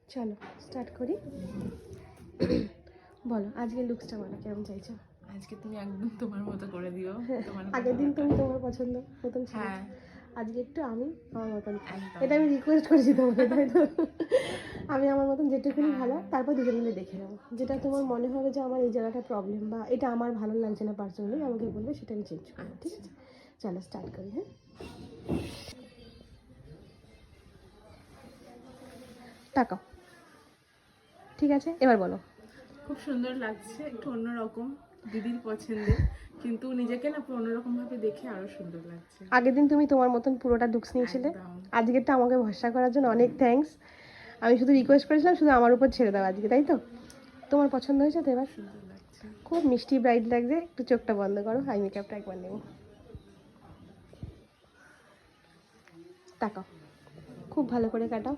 চলো স্টার্ট করি। বলো আজকে লুকসটা বলো কেমন চাইছো? আজকে তুমি একদম তোমার মতো করে দিও। তোমার আগের দিন তুমি তোমার পছন্দ মতন ছিল, হ্যাঁ আজকে একটু আমি আমার মতন। একদম। এটা আমি রিকোয়েস্ট করেছি তোমাকে, তাই তো? আমি আমার মতন যেটুকুনি হ্যাঁ। ভালো, তারপর দুজন মিলে দেখে নেবো। যেটা তোমার মনে হবে যে আমার এই জায়গাটা প্রবলেম বা এটা আমার ভালো লাগছে না পার্সোনালি, আমাকে বলবে, সেটা আমি চেঞ্জ করবো। ঠিক আছে, চলো স্টার্ট করি। হ্যাঁ, তাকাও। ঠিক আছে, এবার বলো। খুব সুন্দর লাগছে, একটু অন্যরকম, দিদির পছন্দের, কিন্তু নিজেকে না পুরো অন্যরকম ভাবে দেখে আরো সুন্দর লাগছে। আগের দিন তুমি তোমার মতন পুরোটা লুকস নিয়েছিলে, একদম। আজকেরটা আমাকে ভরসা করার জন্য অনেক থ্যাঙ্কস। আমি শুধু রিকোয়েস্ট করেছিলাম শুধু আমার উপর ছেড়ে দাও আজকে, তাই তো? তোমার পছন্দ হয়েছে তো এবার? সুন্দর লাগছে। খুব মিষ্টি ব্রাইট লাগছে। একটু চোখটা বন্ধ করো, আই মেকআপটা একবার নেব। তাকাও, খুব ভালো করে কাটাও।